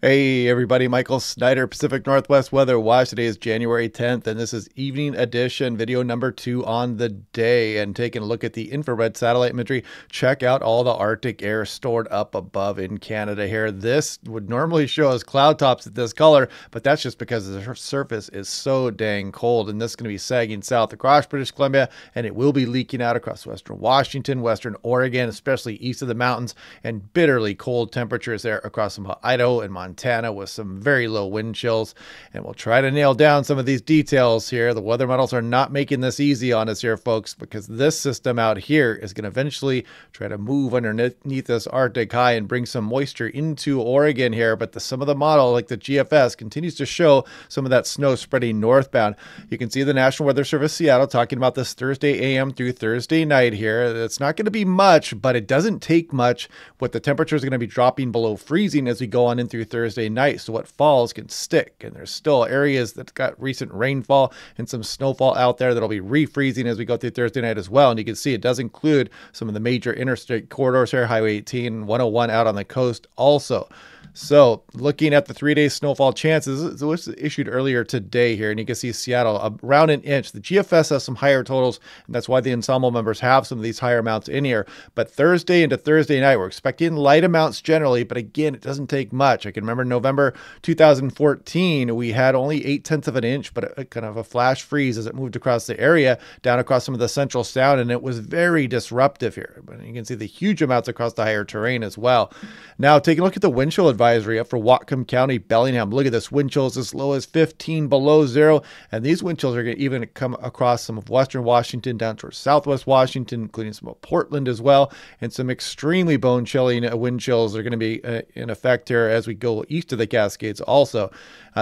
Hey everybody, Michael Snyder, Pacific Northwest Weather Watch. Today is January 10th, and this is evening edition, video number 2 on the day. And taking a look at the infrared satellite imagery, check out all the Arctic air stored up above in Canada here. This would normally show us cloud tops at this color, but that's just because the surface is so dang cold. And this is going to be sagging south across British Columbia, and it will be leaking out across western Washington, western Oregon, especially east of the mountains, and bitterly cold temperatures there across some Idaho and Montana with some very low wind chills. And we'll try to nail down some of these details here. The weather models are not making this easy on us here, folks, because this system out here is going to eventually try to move underneath this Arctic high and bring some moisture into Oregon here. But some of the model, like the GFS, continues to show some of that snow spreading northbound. You can see the National Weather Service Seattle talking about this Thursday AM through Thursday night here. It's not going to be much, but it doesn't take much. What the temperature is going to be dropping below freezing as we go on in through Thursday night. So what falls can stick. And there's still areas that got recent rainfall and some snowfall out there that'll be refreezing as we go through Thursday night as well. And you can see it does include some of the major interstate corridors here, Highway 18, 101 out on the coast also. So looking at the 3-day snowfall chances, it was issued earlier today here, and you can see Seattle around an inch. The GFS has some higher totals, and that's why the ensemble members have some of these higher amounts in here. But Thursday into Thursday night, we're expecting light amounts generally, but again, it doesn't take much. I can remember November 2014, we had only 0.8 of an inch, but a kind of a flash freeze as it moved across the area, down across some of the central sound, and it was very disruptive here. But you can see the huge amounts across the higher terrain as well. Now, taking a look at the wind chill advisory up for Whatcom County, Bellingham. Look at this, wind chills as low as 15 below zero. And these wind chills are going to even come across some of western Washington down towards southwest Washington, including some of Portland as well. And some extremely bone chilling wind chills are going to be in effect here as we go east of the Cascades also.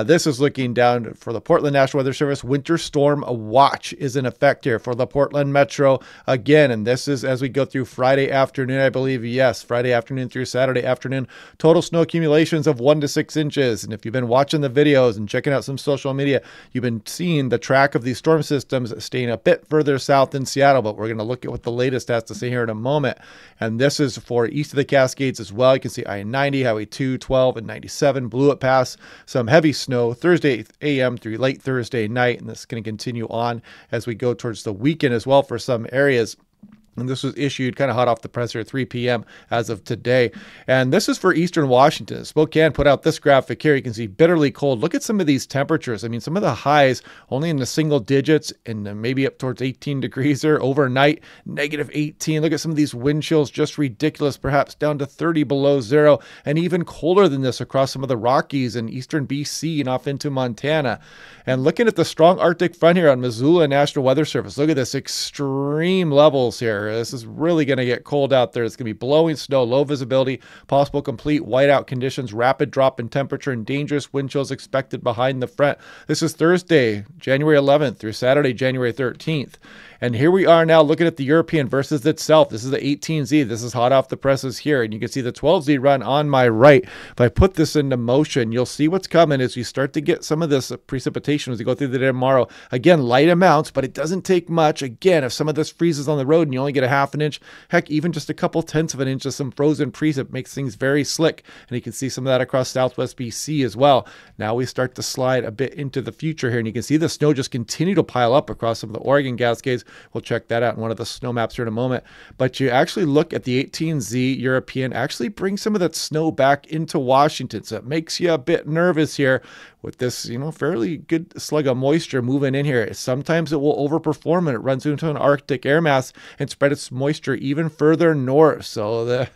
This is looking down for the Portland National Weather Service. Winter storm watch is in effect here for the Portland Metro again. And this is as we go through Friday afternoon, I believe. Yes, Friday afternoon through Saturday afternoon. Total snow accumulations of 1 to 6 inches. And if you've been watching the videos and checking out some social media, you've been seeing the track of these storm systems staying a bit further south than Seattle. But we're going to look at what the latest has to say here in a moment. And this is for east of the Cascades as well. You can see I-90, Highway 2, 12, and 97 blew it past some heavy snow Thursday AM through late Thursday night. And this is going to continue on as we go towards the weekend as well for some areas. And this was issued kind of hot off the presser at 3 p.m. as of today. And this is for eastern Washington. Spokane put out this graphic here. You can see bitterly cold. Look at some of these temperatures. I mean, some of the highs only in the single digits and maybe up towards 18 degrees or overnight, negative 18. Look at some of these wind chills, just ridiculous, perhaps down to 30 below zero, and even colder than this across some of the Rockies and eastern BC and off into Montana. And looking at the strong Arctic front here on Missoula National Weather Service, look at this extreme levels here. This is really going to get cold out there. It's going to be blowing snow, low visibility, possible complete whiteout conditions, rapid drop in temperature, and dangerous wind chills expected behind the front. This is Thursday, January 11th through Saturday, January 13th. And here we are now looking at the European versus itself. This is the 18Z. This is hot off the presses here. And you can see the 12Z run on my right. If I put this into motion, you'll see what's coming as we start to get some of this precipitation as we go through the day tomorrow. Again, light amounts, but it doesn't take much. Again, if some of this freezes on the road and you only get a half an inch, heck, even just a couple tenths of an inch of some frozen precip makes things very slick. And you can see some of that across southwest BC as well. Now we start to slide a bit into the future here. And you can see the snow just continue to pile up across some of the Oregon Cascades. We'll check that out in one of the snow maps here in a moment. But you actually look at the 18Z European, actually bring some of that snow back into Washington. So it makes you a bit nervous here with this, fairly good slug of moisture moving in here. Sometimes it will overperform and it runs into an Arctic air mass and spread its moisture even further north. So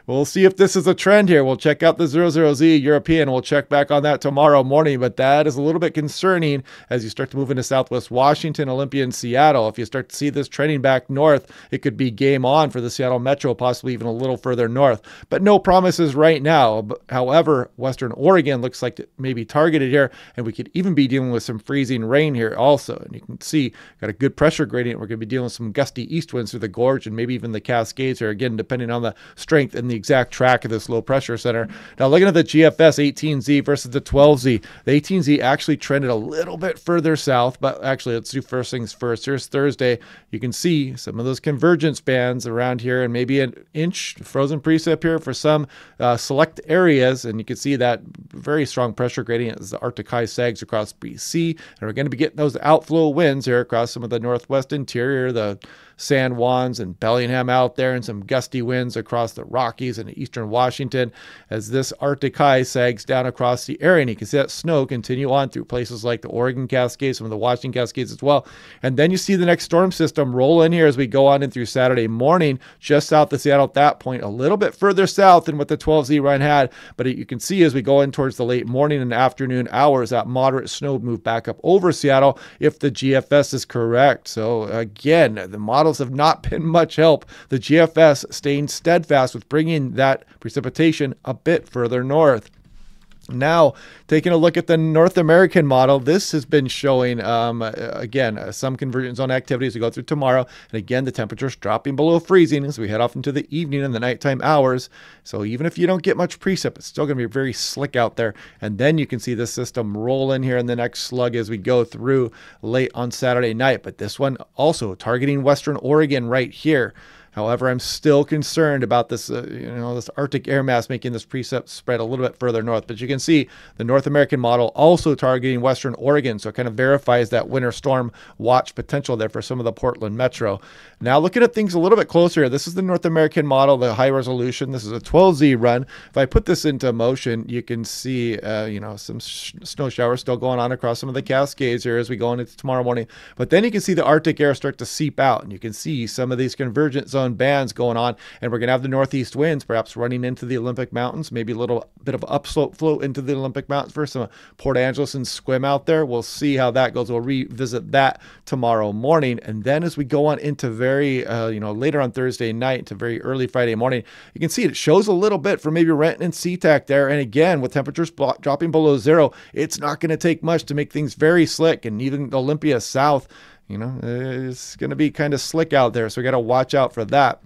we'll see if this is a trend here. We'll check out the 00Z European. We'll check back on that tomorrow morning, but that is a little bit concerning as you start to move into southwest Washington, Olympia, and Seattle. If you start to see this trending back north, it could be game on for the Seattle Metro, possibly even a little further north. But no promises right now. However, western Oregon looks like it may be targeted here, and we could even be dealing with some freezing rain here also. And you can see got a good pressure gradient. We're going to be dealing with some gusty east winds through the gorge and maybe even the Cascades here, again, depending on the strength and the exact track of this low pressure center. Now, looking at the GFS 18Z versus the 12Z, the 18Z actually trended a little bit further south, but actually, let's do first things first. Here's Thursday. Thursday, you can see some of those convergence bands around here and maybe an inch frozen precip here for some select areas. And you can see that very strong pressure gradient as the Arctic high sags across BC. And we're going to be getting those outflow winds here across some of the northwest interior, the San Juans and Bellingham out there, and some gusty winds across the Rockies and eastern Washington as this Arctic high sags down across the area. And you can see that snow continue on through places like the Oregon Cascades, some of the Washington Cascades as well. And then you see the next storm system roll in here as we go on in through Saturday morning, just south of Seattle at that point, a little bit further south than what the 12Z run had. But you can see as we go in towards the late morning and afternoon hours, that moderate snow move back up over Seattle if the GFS is correct. So again, the models have not been much help. The GFS staying steadfast with bringing that precipitation a bit further north. Now, taking a look at the North American model, this has been showing, again, some convergence zone activity as we go through tomorrow. And again, the temperatures dropping below freezing as we head off into the evening and the nighttime hours. So even if you don't get much precip, it's still going to be very slick out there. And then you can see the system roll in here in the next slug as we go through late on Saturday night. But this one also targeting Western Oregon right here. However, I'm still concerned about this, this Arctic air mass making this precip spread a little bit further north. But you can see the North American model also targeting Western Oregon. So it kind of verifies that winter storm watch potential there for some of the Portland metro. Now looking at things a little bit closer, this is the North American model, the high resolution. This is a 12Z run. If I put this into motion, you can see, some snow showers still going on across some of the Cascades here as we go into tomorrow morning. But then you can see the Arctic air start to seep out, and you can see some of these convergent zone bands going on, and we're going to have the northeast winds perhaps running into the Olympic Mountains, maybe a little bit of upslope flow into the Olympic Mountains for some Port Angeles and Sequim out there. We'll see how that goes. We'll revisit that tomorrow morning. And then as we go on into very later on Thursday night to very early Friday morning, you can see it shows a little bit for maybe Renton and SeaTac there. And again, with temperatures dropping below zero, it's not going to take much to make things very slick. And even Olympia South, it's going to be kind of slick out there. So we got to watch out for that.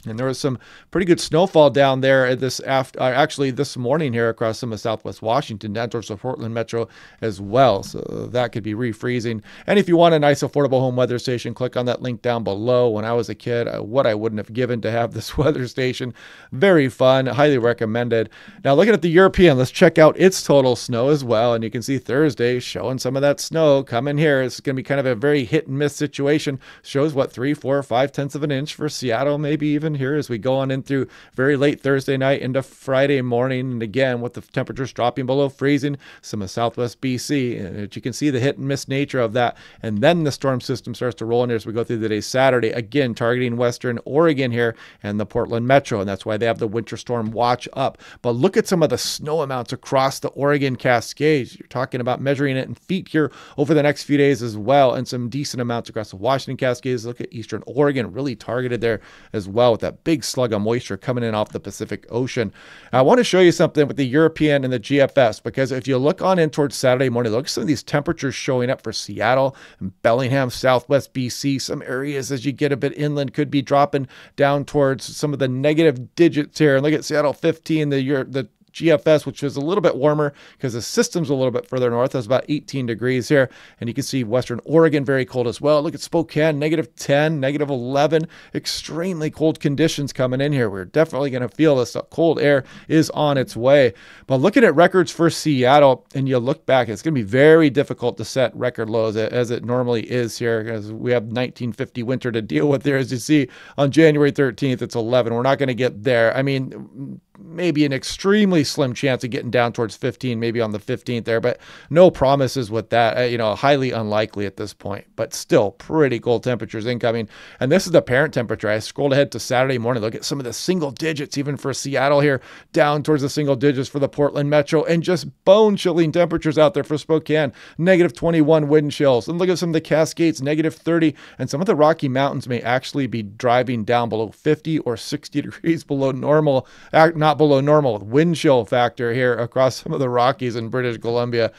And there was some pretty good snowfall down there at this morning here across some of Southwest Washington, down towards the Portland metro as well. So that could be refreezing. And if you want a nice affordable home weather station, click on that link down below. When I was a kid, what I wouldn't have given to have this weather station. Very fun, highly recommended. Now looking at the European, let's check out its total snow as well. And you can see Thursday showing some of that snow coming here. It's going to be kind of a very hit and miss situation. Shows 3, 4, 5/10 of an inch for Seattle, maybe even here as we go on in through very late Thursday night into Friday morning. And again, with the temperatures dropping below freezing, some of Southwest BC, and you can see the hit and miss nature of that. And then the storm system starts to roll in here as we go through the day Saturday, again targeting Western Oregon here and the Portland metro. And that's why they have the winter storm watch up. But look at some of the snow amounts across the Oregon Cascades. You're talking about measuring it in feet here over the next few days as well, and some decent amounts across the Washington Cascades. Look at Eastern Oregon, really targeted there as well, with that big slug of moisture coming in off the Pacific Ocean. I want to show you something with the European and the GFS, because if you look on in towards Saturday morning, look at some of these temperatures showing up for Seattle and Bellingham, Southwest BC. Some areas as you get a bit inland could be dropping down towards some of the negative digits here. And look at Seattle 15, the GFS, which is a little bit warmer because the system's a little bit further north. That's about 18 degrees here. And you can see Western Oregon very cold as well. Look at Spokane, -10, -11. Extremely cold conditions coming in here. We're definitely going to feel this. Cold air is on its way. But looking at records for Seattle, and you look back, it's going to be very difficult to set record lows as it normally is here, because we have 1950 winter to deal with there. As you see on January 13th, it's 11. We're not going to get there. I mean, maybe an extremely slim chance of getting down towards 15, maybe on the 15th there, but no promises with that. Highly unlikely at this point, but still pretty cold temperatures incoming. And this is the parent temperature. I scrolled ahead to Saturday morning. Look at some of the single digits, even for Seattle here, down towards the single digits for the Portland metro, and just bone-chilling temperatures out there for Spokane, -21 wind chills. And look at some of the Cascades, -30, and some of the Rocky Mountains may actually be driving down below 50 or 60 degrees below normal, not below normal, with wind chill factor here across some of the Rockies in British Columbia.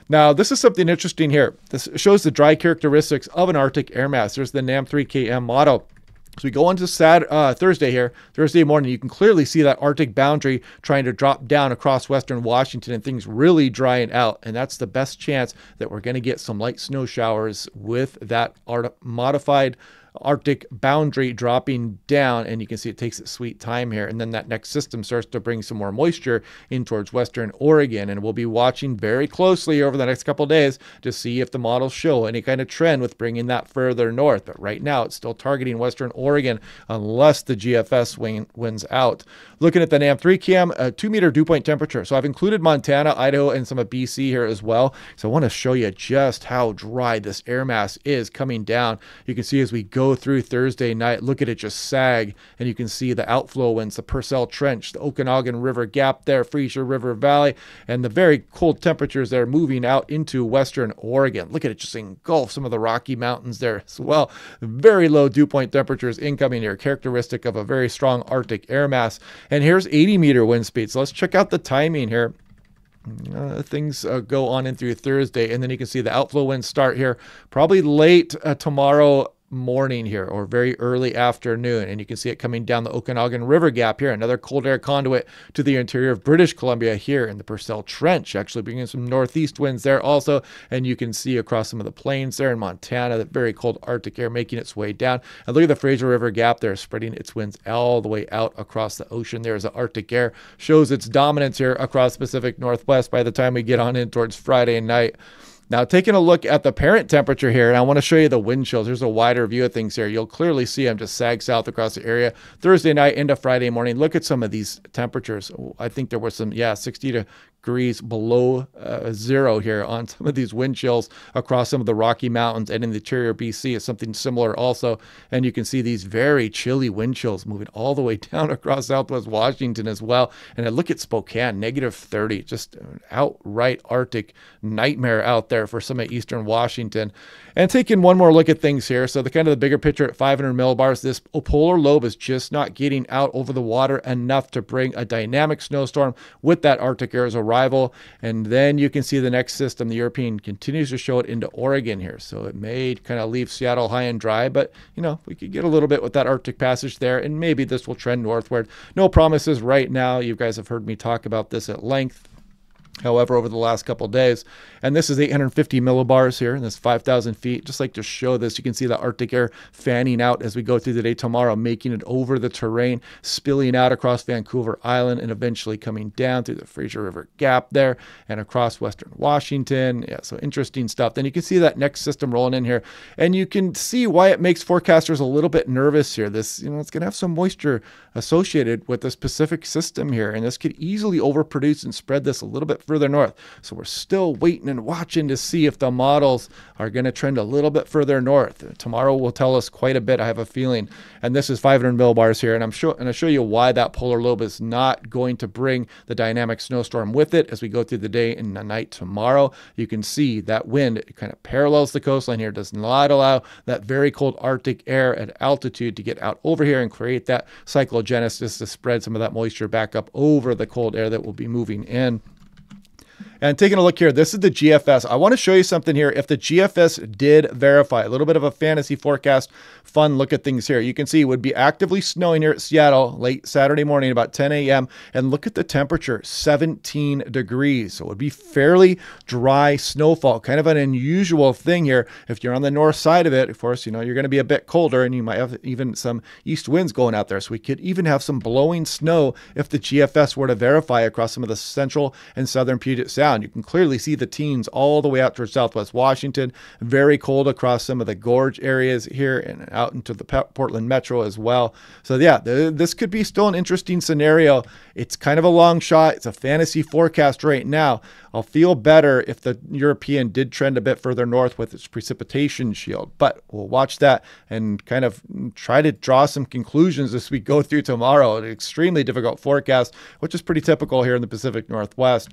Now, this is something interesting here. This shows the dry characteristics of an Arctic air mass. There's the NAM3KM model. So we go into Thursday here, Thursday morning, you can clearly see that Arctic boundary trying to drop down across western Washington and things really drying out. And that's the best chance that we're going to get some light snow showers with that modified Arctic boundary dropping down, and you can see it takes its sweet time here, and then that next system starts to bring some more moisture in towards western Oregon, and we'll be watching very closely over the next couple of days to see if the models show any kind of trend with bringing that further north. But right now it's still targeting western Oregon unless the GFS wins out. Looking at the NAM3 cam, a 2-meter dew point temperature. So I've included Montana, Idaho, and some of BC here as well. So I want to show you just how dry this air mass is coming down. You can see as we go through Thursday night, look at it just sag, and you can see the outflow winds, the Purcell Trench, the Okanagan River Gap there, Fraser River Valley, and the very cold temperatures that are moving out into western Oregon. Look at it just engulf some of the Rocky Mountains there as well. Very low dew point temperatures incoming here, characteristic of a very strong Arctic air mass. And here's 80-meter wind speed. So let's check out the timing here. Things go on in through Thursday, and then you can see the outflow winds start here probably late tomorrow morning here, or very early afternoon, and you can see it coming down the Okanagan River Gap here, another cold air conduit to the interior of British Columbia here in the Purcell Trench, actually bringing some northeast winds there also, and you can see across some of the plains there in Montana that very cold Arctic air making its way down. And look at the Fraser River Gap there, spreading its winds all the way out across the ocean there as the Arctic air shows its dominance here across the Pacific Northwest by the time we get on in towards Friday night. Now, taking a look at the parent temperature here, and I want to show you the wind chills. Here's a wider view of things here. You'll clearly see them just sag south across the area. Thursday night into Friday morning, look at some of these temperatures. I think there was some, 60 degrees below zero here on some of these wind chills across some of the Rocky Mountains, and in the interior BC is something similar also. And you can see these very chilly wind chills moving all the way down across southwest Washington as well. And I look at Spokane, -30, just an outright Arctic nightmare out there for some of eastern Washington. And taking one more look at things here, so the kind of the bigger picture at 500 millibars, this polar lobe is just not getting out over the water enough to bring a dynamic snowstorm with that Arctic air's arrival. And then you can see the next system, the European, continues to show it into Oregon here. So it may kind of leave Seattle high and dry, but we could get a little bit with that Arctic passage there, and maybe this will trend northward. No promises right now. You guys have heard me talk about this at length. However, over the last couple of days, and this is 850 millibars here, and this 5,000 feet. Just like to show this, you can see the Arctic air fanning out as we go through the day tomorrow, making it over the terrain, spilling out across Vancouver Island, and eventually coming down through the Fraser River Gap there and across western Washington. Yeah, so interesting stuff. Then you can see that next system rolling in here, and you can see why it makes forecasters a little bit nervous here. This, it's going to have some moisture associated with this Pacific system here, and this could easily overproduce and spread this a little bit further north. So we're still waiting and watching to see if the models are going to trend a little bit further north. Tomorrow will tell us quite a bit, I have a feeling. And this is 500 millibars here, and I'll show you why that polar lobe is not going to bring the dynamic snowstorm with it as we go through the day and the night tomorrow. You can see that wind kind of parallels the coastline here, does not allow that very cold Arctic air at altitude to get out over here and create that cyclogenesis to spread some of that moisture back up over the cold air that will be moving in. And taking a look here, this is the GFS. I want to show you something here. If the GFS did verify, a little bit of a fantasy forecast, fun look at things here. You can see it would be actively snowing here at Seattle late Saturday morning, about 10 a.m. And look at the temperature, 17 degrees. So it would be fairly dry snowfall, kind of an unusual thing here. If you're on the north side of it, of course, you're going to be a bit colder, and you might have even some east winds going out there. So we could even have some blowing snow if the GFS were to verify across some of the central and southern Puget Sound. You can clearly see the teens all the way out towards southwest Washington. Very cold across some of the gorge areas here and out into the Portland metro as well. So yeah, this could be still an interesting scenario. It's kind of a long shot. It's a fantasy forecast right now. I'll feel better if the European did trend a bit further north with its precipitation shield, but we'll watch that and kind of try to draw some conclusions as we go through tomorrow. An extremely difficult forecast, which is pretty typical here in the Pacific Northwest.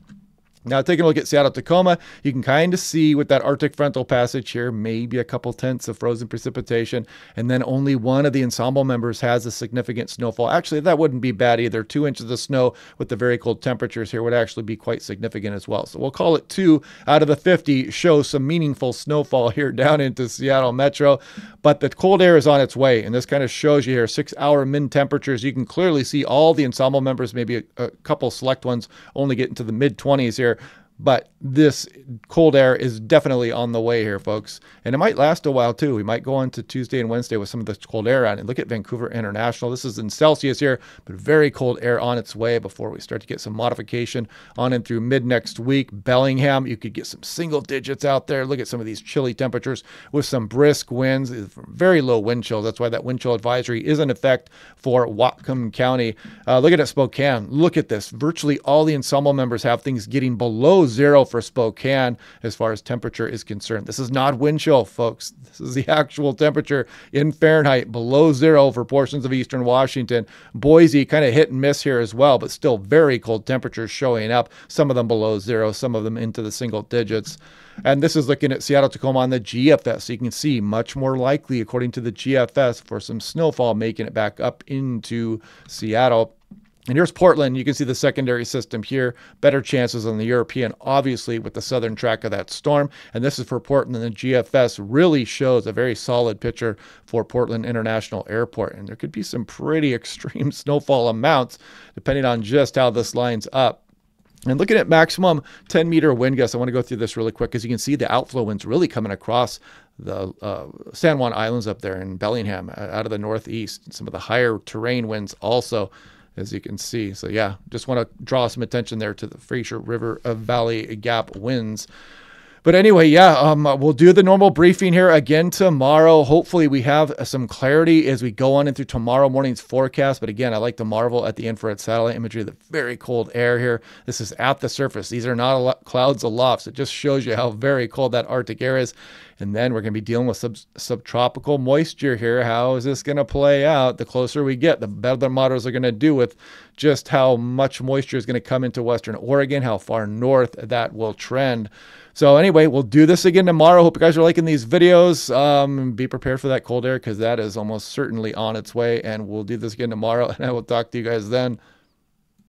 Now, taking a look at Seattle-Tacoma, you can kind of see with that Arctic frontal passage here, maybe a couple tenths of frozen precipitation, and then only one of the ensemble members has a significant snowfall. Actually, that wouldn't be bad either. 2 inches of snow with the very cold temperatures here would actually be quite significant as well. So we'll call it 2 out of the 50 show some meaningful snowfall here down into Seattle Metro. But the cold air is on its way, and this kind of shows you here 6-hour min temperatures. You can clearly see all the ensemble members, maybe a couple select ones, only get into the mid-20s here. But this cold air is definitely on the way here, folks. And it might last a while, too. We might go on to Tuesday and Wednesday with some of this cold air on. And look at Vancouver International. This is in Celsius here, but very cold air on its way before we start to get some modification on and through mid next week. Bellingham, you could get some single digits out there. Look at some of these chilly temperatures with some brisk winds, very low wind chills. That's why that wind chill advisory is in effect for Whatcom County. Look at it, Spokane. Look at this. Virtually all the ensemble members have things getting below 0 for Spokane as far as temperature is concerned. This is not wind chill, folks. This is the actual temperature in Fahrenheit, below 0 for portions of eastern Washington. Boise kind of hit and miss here as well, but still very cold temperatures showing up. Some of them below 0, some of them into the single digits. And this is looking at Seattle-Tacoma on the GFS. So you can see much more likely, according to the GFS, for some snowfall making it back up into Seattle. And here's Portland. You can see the secondary system here. Better chances on the European, obviously, with the southern track of that storm. And this is for Portland. The GFS really shows a very solid picture for Portland International Airport. And there could be some pretty extreme snowfall amounts depending on just how this lines up. And looking at maximum 10-meter wind gusts, I want to go through this really quick because you can see the outflow winds really coming across the San Juan Islands up there in Bellingham out of the northeast. Some of the higher terrain winds also, as you can see. So yeah, just want to draw some attention there to the Fraser River Valley Gap winds. But anyway, yeah, we'll do the normal briefing here again tomorrow. Hopefully we have some clarity as we go on into tomorrow morning's forecast. But again, I like to marvel at the infrared satellite imagery, the very cold air here. This is at the surface. These are not clouds aloft. So it just shows you how very cold that Arctic air is. And then we're going to be dealing with subtropical moisture here. How is this going to play out? The closer we get, the better the models are going to do with just how much moisture is going to come into Western Oregon, how far north that will trend. So anyway, we'll do this again tomorrow. Hope you guys are liking these videos. Be prepared for that cold air because that is almost certainly on its way. And we'll do this again tomorrow. And I will talk to you guys then.